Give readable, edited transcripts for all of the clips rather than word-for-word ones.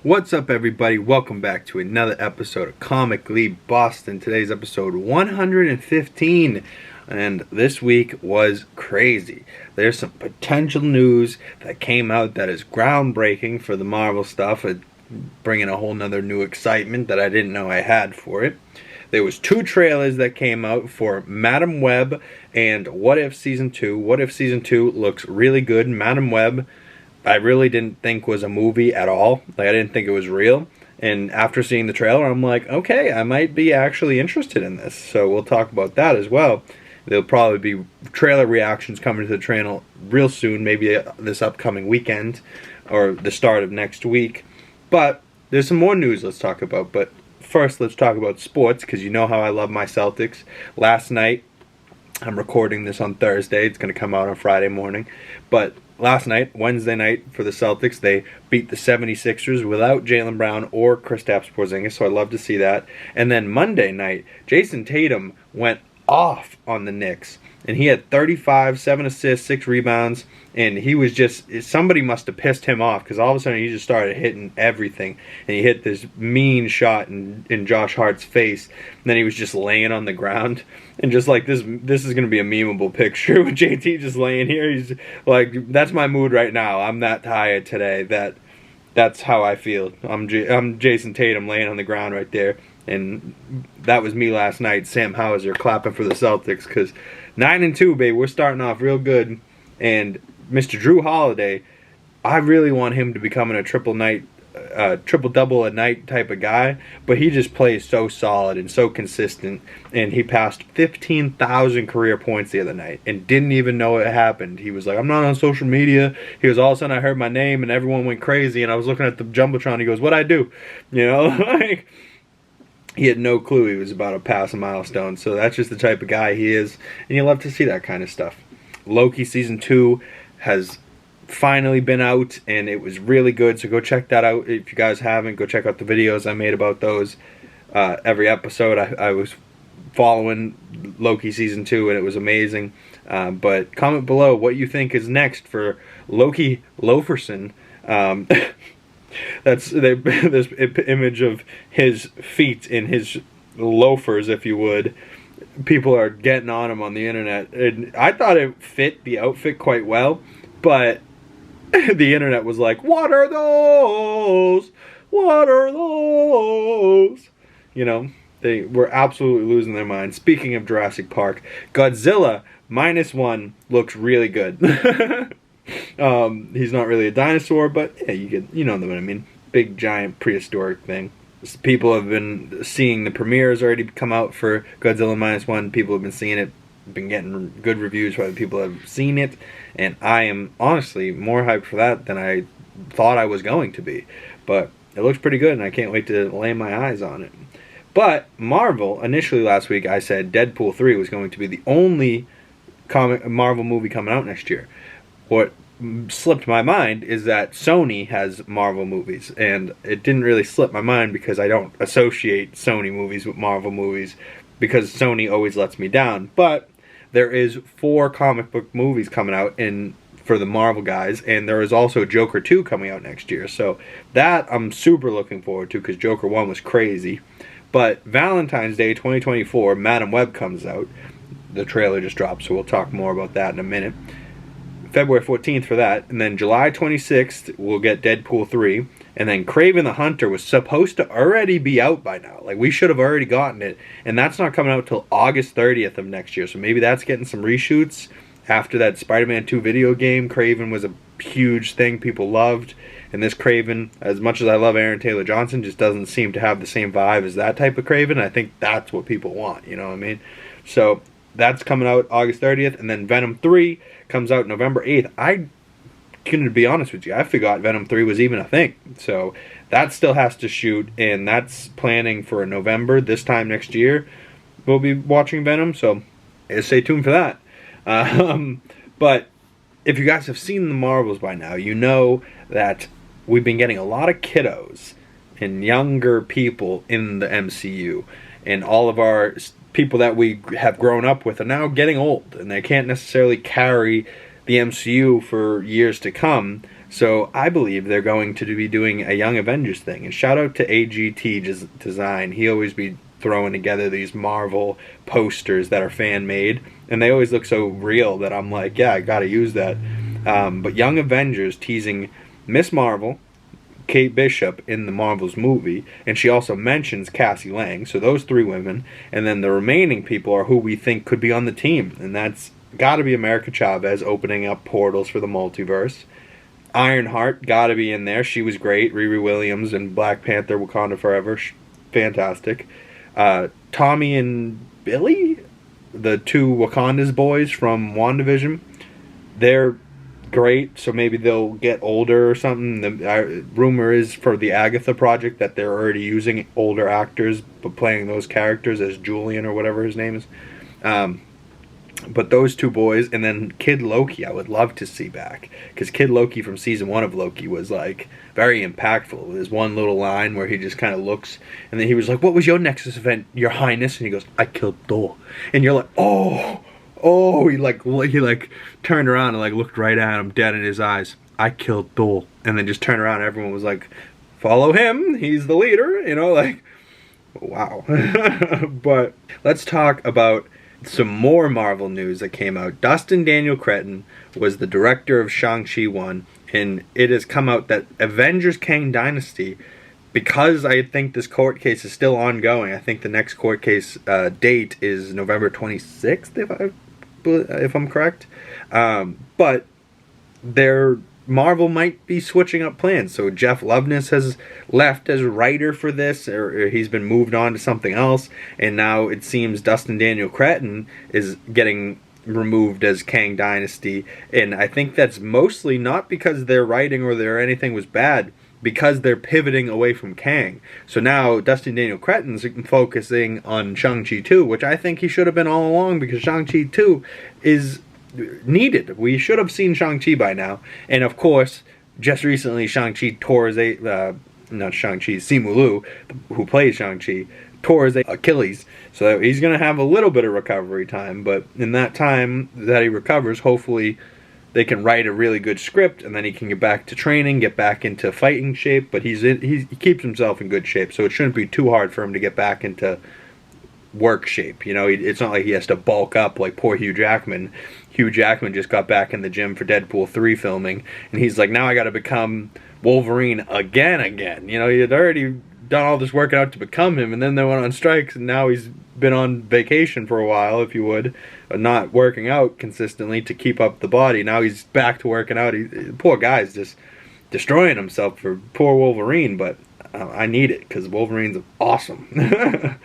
What's up, everybody? Welcome back to another episode of Comically Boston. Today's episode 115, and this week was crazy. There's some potential news that came out that is groundbreaking for the Marvel stuff, bringing a whole nother new excitement that I didn't know I had for it. There was 2 trailers that came out for Madam Web and What If Season 2. What If Season 2 looks really good. Madam Web, I really didn't think was a movie at all. Like, I didn't think it was real. And after seeing the trailer, I'm like, okay, I might be actually interested in this. So we'll talk about that as well. There'll probably be trailer reactions coming to the channel real soon, maybe this upcoming weekend or the start of next week. But there's some more news let's talk about. But first, let's talk about sports, because you know how I love my Celtics. Last night, I'm recording this on Thursday. It's going to come out on Friday morning. But last night, Wednesday night, for the Celtics, they beat the 76ers without Jaylen Brown or Kristaps Porzingis, so I love to see that. And then Monday night, Jason Tatum went off on the Knicks, and he had 35, 7 assists, 6 rebounds, and he was just, somebody must have pissed him off, because all of a sudden he just started hitting everything, and he hit this mean shot in Josh Hart's face, and then he was just laying on the ground, and just like, this is going to be a memeable picture with JT just laying here. He's like, that's my mood right now. I'm that tired today. That's how I feel. I'm Jason Tatum laying on the ground right there. And that was me last night, Sam Hauser, clapping for the Celtics, because 9-2, babe. We're starting off real good. And Mr. Drew Holiday, I really want him to become a triple-double a night type of guy, but he just plays so solid and so consistent, and he passed 15,000 career points the other night and didn't even know it happened. He was like, I'm not on social media. He was, all of a sudden I heard my name and everyone went crazy, and I was looking at the Jumbotron. He goes, what'd I do? You know, like, he had no clue he was about to pass a milestone. So that's just the type of guy he is, and you love to see that kind of stuff. Loki Season 2 has finally been out, and it was really good, so go check that out. If you guys haven't, go check out the videos I made about those. Every episode I was following Loki Season 2, and it was amazing. But comment below what you think is next for Loki Loferson. That's this image of his feet in his loafers, if you would. People are getting on him on the internet, and I thought it fit the outfit quite well, but the internet was like, what are those? What are those? You know, they were absolutely losing their mind. Speaking of Jurassic Park, Godzilla -1 looks really good. He's not really a dinosaur, but yeah, you know what I mean. Big, giant, prehistoric thing. People have been seeing the premieres already come out for Godzilla -1. People have been seeing it, been getting good reviews from people have seen it, and I am honestly more hyped for that than I thought I was going to be. But it looks pretty good, and I can't wait to lay my eyes on it. But Marvel, initially last week I said Deadpool 3 was going to be the only Marvel movie coming out next year. What slipped my mind is that Sony has Marvel movies, and it didn't really slip my mind because I don't associate Sony movies with Marvel movies, because Sony always lets me down. But there is 4 comic book movies coming out for the Marvel guys, and there is also Joker 2 coming out next year. So that I'm super looking forward to, because Joker 1 was crazy. But Valentine's Day 2024, Madam Web comes out. The trailer just dropped, so we'll talk more about that in a minute. February 14th for that, and then July 26th we'll get Deadpool 3, and then Kraven the Hunter was supposed to already be out by now. Like, we should have already gotten it, and that's not coming out till August 30th of next year, so maybe that's getting some reshoots. After that Spider-Man 2 video game, Kraven was a huge thing people loved, and this Kraven, as much as I love Aaron Taylor Johnson, just doesn't seem to have the same vibe as that type of Kraven. I think that's what people want, you know what I mean? So that's coming out August 30th, and then Venom 3 comes out November 8th. I'm going to be honest with you, I forgot Venom 3 was even a thing. So that still has to shoot, and that's planning for November, this time next year. We'll be watching Venom, so stay tuned for that. But if you guys have seen the Marvels by now, you know that we've been getting a lot of kiddos and younger people in the MCU, and all of our people that we have grown up with are now getting old, and they can't necessarily carry the MCU for years to come. So I believe they're going to be doing a Young Avengers thing. And shout out to AGT Design. He always be throwing together these Marvel posters that are fan made, and they always look so real that I'm like, yeah, I gotta use that. But Young Avengers teasing Miss Marvel, Kate Bishop in the Marvels movie, and she also mentions Cassie Lang, so those 3 women, and then the remaining people are who we think could be on the team, and that's gotta be America Chavez opening up portals for the multiverse. Ironheart gotta be in there, she was great. Riri Williams and Black Panther Wakanda Forever, fantastic. Tommy and Billy, the 2 Wakanda's boys from WandaVision, they're great, so maybe they'll get older or something. The rumor is for the Agatha project that they're already using older actors but playing those characters as Julian or whatever his name is. But those 2 boys, and then Kid Loki I would love to see back, because Kid Loki from season 1 of Loki was like very impactful. There's one little line where he just kind of looks, and then he was like, "What was your Nexus event, Your Highness?" And he goes, "I killed Thor." And you're like, oh, he turned around and like looked right at him dead in his eyes. "I killed Thor." And then just turned around and everyone was like, "Follow him, he's the leader," you know, like, wow. But let's talk about some more Marvel news that came out. Dustin Daniel Cretton was the director of Shang-Chi 1, and it has come out that Avengers Kang Dynasty, because I think this court case is still ongoing, I think the next court case date is November 26th, if I'm correct. But Marvel might be switching up plans. So Jeff Loveness has left as writer for this, or he's been moved on to something else, and now it seems Dustin Daniel Cretton is getting removed as Kang Dynasty, and I think that's mostly not because their writing or their anything was bad, because they're pivoting away from Kang. So now Dustin Daniel Cretton's focusing on Shang-Chi 2, which I think he should have been all along, because Shang-Chi 2 is needed. We should have seen Shang-Chi by now. And of course, just recently Shang-Chi tore his Simu Liu, who plays Shang-Chi, tore his Achilles. So he's going to have a little bit of recovery time, but in that time that he recovers, hopefully they can write a really good script, and then he can get back to training, get back into fighting shape. But he keeps himself in good shape, so it shouldn't be too hard for him to get back into work shape. You know, it's not like he has to bulk up like poor Hugh Jackman. Hugh Jackman just got back in the gym for Deadpool 3 filming, and he's like, now I got to become Wolverine again. You know, he had already done all this working out to become him, and then they went on strikes, and now he's been on vacation for a while, if you would, not working out consistently to keep up the body. Now he's back to working out. Poor guy's just destroying himself for poor Wolverine, but I need it because Wolverine's awesome.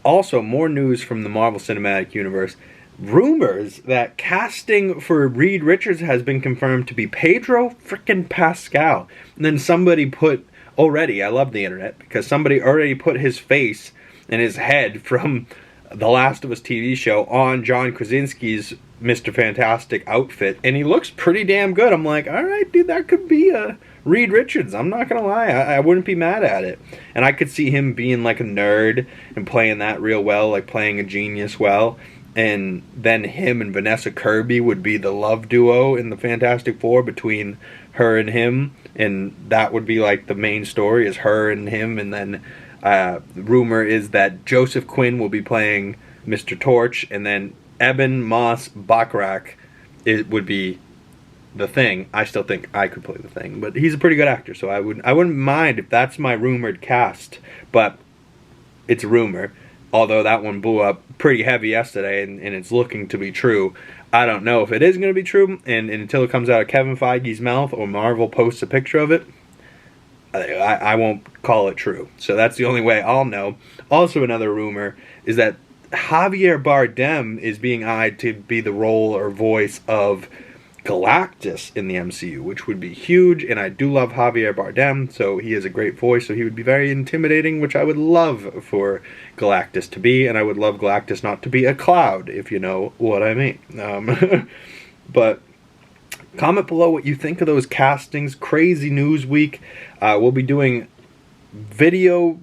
Also, more news from the Marvel Cinematic Universe. Rumors that casting for Reed Richards has been confirmed to be Pedro frickin' Pascal. And then somebody put, already, I love the internet, because somebody already put his face and his head from the Last of Us TV show on John Krasinski's Mr. Fantastic outfit, and he looks pretty damn good. I'm like, alright dude, that could be Reed Richards. I'm not gonna lie, I wouldn't be mad at it. And I could see him being like a nerd and playing that real well, like playing a genius well. And then him and Vanessa Kirby would be the love duo in the Fantastic Four between her and him, and that would be like the main story is her and him. And then rumor is that Joseph Quinn will be playing Mr. Torch, and then Eben Moss Bachrach would be the Thing. I still think I could play the Thing, but he's a pretty good actor, so I wouldn't mind if that's my rumored cast. But it's a rumor, although that one blew up pretty heavy yesterday, and it's looking to be true. I don't know if it is going to be true, and until it comes out of Kevin Feige's mouth or Marvel posts a picture of it, I won't call it true. So that's the only way I'll know. Also, another rumor is that Javier Bardem is being eyed to be the role or voice of Galactus in the MCU, which would be huge, and I do love Javier Bardem, so he has a great voice, so he would be very intimidating, which I would love for Galactus to be, and I would love Galactus not to be a cloud, if you know what I mean. But comment below what you think of those castings. Crazy news week. We'll be doing video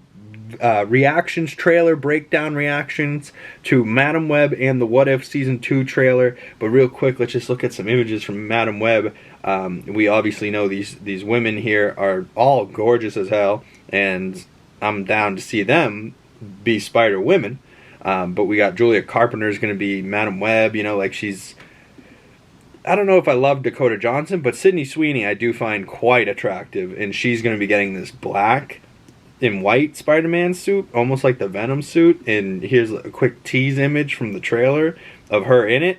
reactions, trailer breakdown reactions to Madam Web and the What If Season 2 trailer. But real quick, let's just look at some images from Madam Web. We obviously know these women here are all gorgeous as hell, and I'm down to see them be Spider Women. But we got Julia Carpenter is going to be Madam Web. You know, like she's... I don't know if I love Dakota Johnson, but Sydney Sweeney I do find quite attractive, and she's going to be getting this black and white Spider-Man suit, almost like the Venom suit. And here's a quick tease image from the trailer of her in it.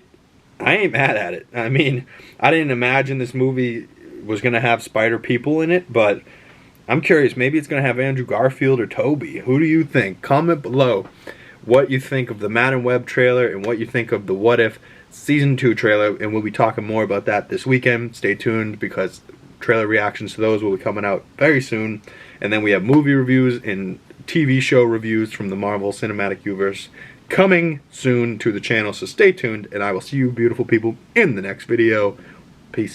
I ain't mad at it. I mean, I didn't imagine this movie was going to have Spider people in it, but I'm curious. Maybe it's going to have Andrew Garfield or Toby. Who do you think? Comment below what you think of the Madam Web trailer and what you think of the What If Season 2 trailer, and we'll be talking more about that this weekend. Stay tuned, because trailer reactions to those will be coming out very soon. And then we have movie reviews and TV show reviews from the Marvel Cinematic Universe coming soon to the channel, so stay tuned, and I will see you beautiful people in the next video. Peace.